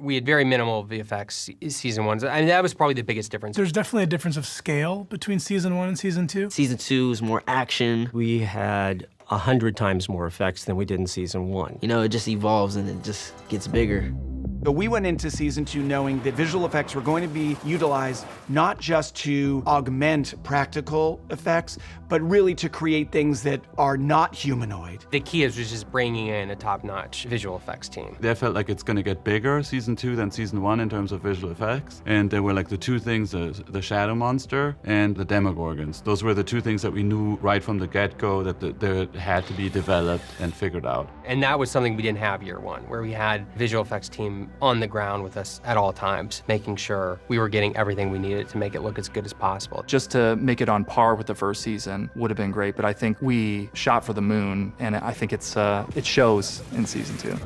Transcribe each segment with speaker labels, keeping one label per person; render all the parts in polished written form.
Speaker 1: We had very minimal VFX season 1. I mean, that was probably the biggest difference.
Speaker 2: There's definitely a difference of scale between season 1 and season 2.
Speaker 3: Season 2 is more action. We had 100 times more effects than we did in season 1. You know, it just evolves and it just gets bigger.
Speaker 4: But we went into season 2 knowing that visual effects were going to be utilized not just to augment practical effects, but really to create things that are not humanoid.
Speaker 1: The key is just bringing in a top-notch visual effects team.
Speaker 5: They felt like it's going to get bigger, season 2, than season 1 in terms of visual effects. And there were like the two things, the shadow monster and the demogorgons. Those were the two things that we knew right from the get-go that they had to be developed and figured out.
Speaker 1: And that was something we didn't have year 1, where we had visual effects team on the ground with us at all times, making sure we were getting everything we needed to make it look as good as possible.
Speaker 6: Just to make it on par with the first season would have been great, but I think we shot for the moon, and I think it shows in season 2.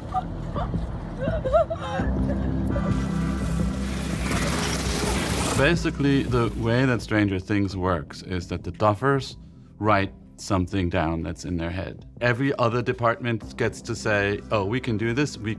Speaker 5: Basically, the way that Stranger Things works is that the Duffers write something down that's in their head. Every other department gets to say, oh, we can do this, and we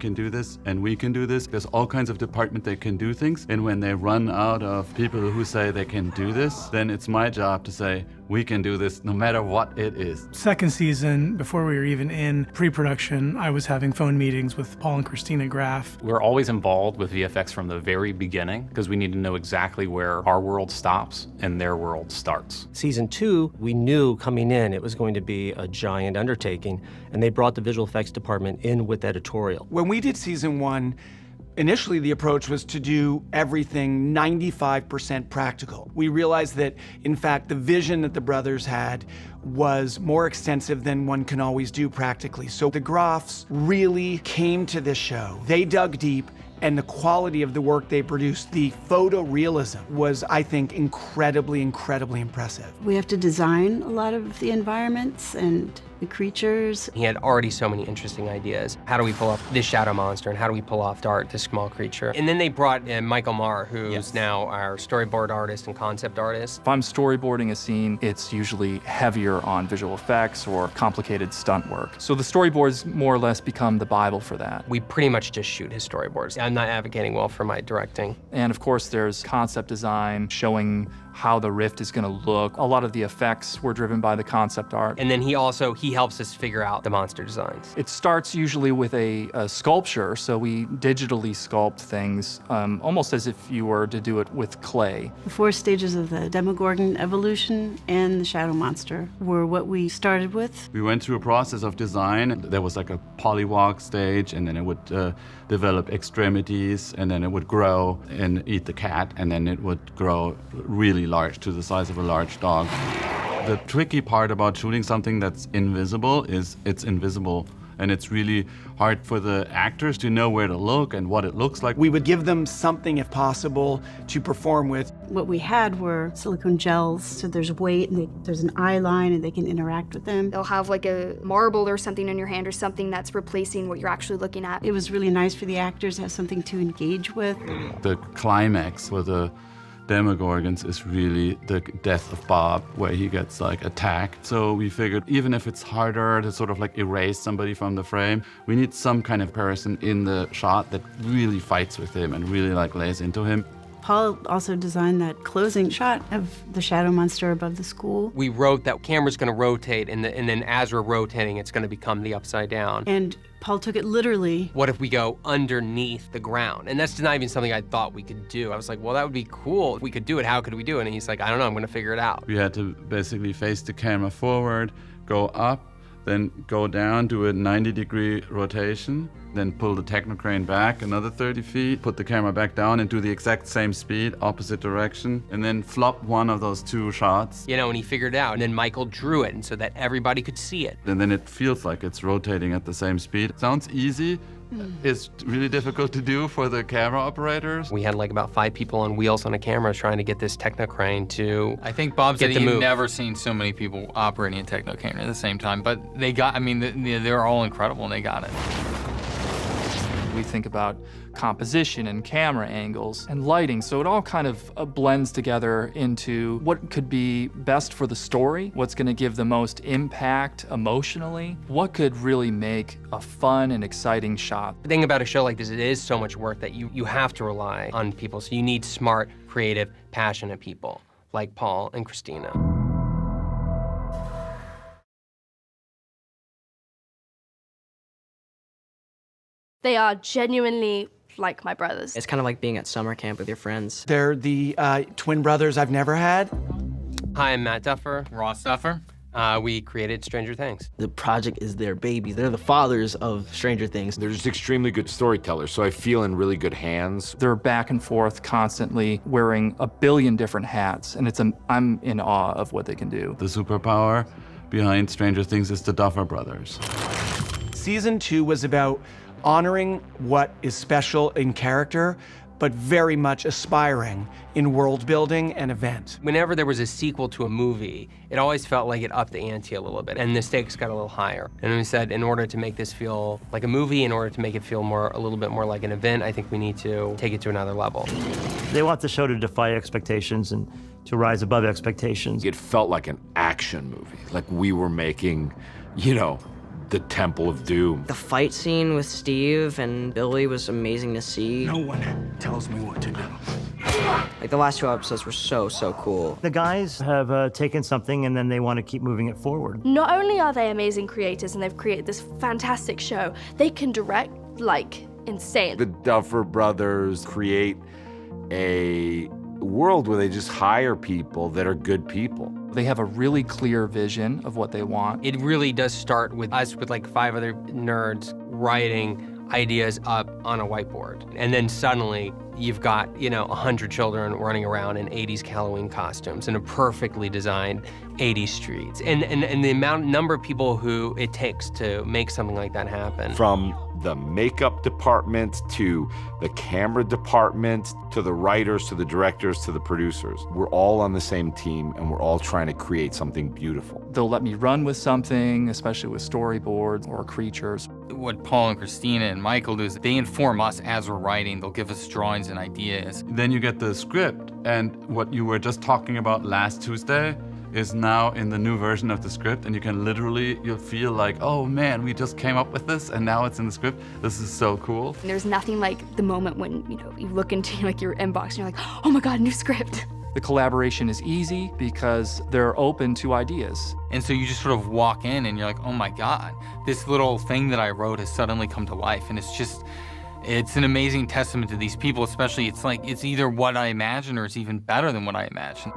Speaker 5: can do this. There's all kinds of departments that can do things, and when they run out of people who say they can do this, then it's my job to say, we can do this no matter what it is.
Speaker 2: Second season, before we were even in pre-production, I was having phone meetings with Paul and Christina Graff.
Speaker 7: We're always involved with VFX from the very beginning because we need to know exactly where our world stops and their world starts.
Speaker 3: Season 2, we knew coming in it was going to be a giant undertaking, and they brought the visual effects department in with editorial.
Speaker 4: When we did season 1, initially the approach was to do everything 95% practical. We realized that, in fact, the vision that the brothers had was more extensive than one can always do practically. So the Graffs really came to this show. They dug deep, and the quality of the work they produced, the photorealism, was, I think, incredibly, incredibly impressive.
Speaker 8: We have to design a lot of the environments and the creatures.
Speaker 1: He had already so many interesting ideas. How do we pull off this shadow monster, and how do we pull off Dart, this small creature? And then they brought in Michael Marr, who's now our storyboard artist and concept artist.
Speaker 6: If I'm storyboarding a scene, it's usually heavier on visual effects or complicated stunt work. So the storyboards more or less become the Bible for that.
Speaker 1: We pretty much just shoot his storyboards. I'm not advocating well for my directing.
Speaker 6: And of course, there's concept design, showing how the rift is going to look. A lot of the effects were driven by the concept art.
Speaker 1: And then he helps us figure out the monster designs.
Speaker 6: It starts usually with a sculpture, so we digitally sculpt things, almost as if you were to do it with clay.
Speaker 8: The 4 stages of the Demogorgon evolution and the shadow monster were what we started with.
Speaker 5: We went through a process of design. There was like a polywalk stage, and then it would develop extremities, and then it would grow and eat the cat, and then it would grow really large, to the size of a large dog. The tricky part about shooting something that's invisible is it's invisible, and it's really hard for the actors to know where to look and what it looks like.
Speaker 4: We would give them something, if possible, to perform with.
Speaker 8: What we had were silicone gels, so there's weight, and there's an eye line, and they can interact with them.
Speaker 9: They'll have like a marble or something in your hand, or something that's replacing what you're actually looking at.
Speaker 8: It was really nice for the actors to have something to engage with.
Speaker 5: The climax for the Demogorgons is really the death of Bob, where he gets like attacked. So we figured even if it's harder to sort of like erase somebody from the frame, we need some kind of person in the shot that really fights with him and really like lays into him.
Speaker 8: Paul also designed that closing shot of the shadow monster above the school.
Speaker 1: We wrote that camera's gonna rotate, and then as we're rotating, it's gonna become the upside down.
Speaker 8: And Paul took it literally.
Speaker 1: What if we go underneath the ground? And that's not even something I thought we could do. I was like, well, that would be cool. If we could do it, how could we do it? And he's like, I don't know, I'm gonna figure it out.
Speaker 5: We had to basically face the camera forward, go up, then go down, do a 90-degree rotation, then pull the technocrane back another 30 feet, put the camera back down and do the exact same speed, opposite direction, and then flop one of those 2 shots.
Speaker 1: You know, and he figured it out, and then Michael drew it, and so that everybody could see it.
Speaker 5: And then it feels like it's rotating at the same speed. It sounds easy. It's really difficult to do for the camera operators.
Speaker 1: We had like about 5 people on wheels on a camera trying to get this technocrane to
Speaker 10: I think Bob said
Speaker 1: get the
Speaker 10: he'd
Speaker 1: move.
Speaker 10: never seen so many people operating a technocrane at the same time, but they got, I mean, they're all incredible and they got it.
Speaker 6: We think about composition and camera angles and lighting. So it all kind of blends together into what could be best for the story, what's going to give the most impact emotionally, what could really make a fun and exciting shot.
Speaker 1: The thing about a show like this, it is so much work that you have to rely on people. So you need smart, creative, passionate people like Paul and Christina.
Speaker 11: They are genuinely like my brothers.
Speaker 3: It's kind of like being at summer camp with your friends.
Speaker 4: They're the twin brothers I've never had.
Speaker 1: Hi, I'm Matt Duffer.
Speaker 10: Ross Duffer.
Speaker 1: We created Stranger Things.
Speaker 3: The project is their baby. They're the fathers of Stranger Things.
Speaker 12: They're just extremely good storytellers, so I feel in really good hands.
Speaker 6: They're back and forth constantly wearing a billion different hats, and I'm in awe of what they can do.
Speaker 5: The superpower behind Stranger Things is the Duffer Brothers.
Speaker 4: Season 2 was about honoring what is special in character, but very much aspiring in world building and event.
Speaker 1: Whenever there was a sequel to a movie, it always felt like it upped the ante a little bit, and the stakes got a little higher. And we said, in order to make this feel like a movie, in order to make it feel a little bit more like an event, I think we need to take it to another level.
Speaker 13: They want the show to defy expectations and to rise above expectations.
Speaker 12: It felt like an action movie, like we were making, you know, the Temple of Doom.
Speaker 3: The fight scene with Steve and Billy was amazing to see.
Speaker 14: No one tells me what to do.
Speaker 3: Like the last 2 episodes were so cool.
Speaker 13: The guys have taken something and then they want to keep moving it forward.
Speaker 11: Not only are they amazing creators and they've created this fantastic show, they can direct like insane.
Speaker 12: The Duffer Brothers create a world where they just hire people that are good people.
Speaker 6: They have a really clear vision of what they want.
Speaker 1: It really does start with us with like 5 other nerds writing ideas up on a whiteboard. And then suddenly you've got, 100 children running around in 80s Halloween costumes in a perfectly designed 80s streets. And the number of people who it takes to make something like that happen.
Speaker 12: From the makeup department to the camera department to the writers to the directors to the producers. We're all on the same team and we're all trying to create something beautiful.
Speaker 6: They'll let me run with something, especially with storyboards or creatures.
Speaker 10: What Paul and Christina and Michael do is they inform us as we're writing. They'll give us drawings and ideas.
Speaker 5: Then you get the script, and what you were just talking about last Tuesday is now in the new version of the script, and you'll feel like, oh man, we just came up with this and now it's in the script. This is so cool.
Speaker 9: There's nothing like the moment when, you look into like your inbox and you're like, oh my God, new script.
Speaker 6: The collaboration is easy because they're open to ideas.
Speaker 10: And so you just sort of walk in and you're like, oh my God, this little thing that I wrote has suddenly come to life. And it's an amazing testament to these people, especially it's either what I imagine or it's even better than what I imagined.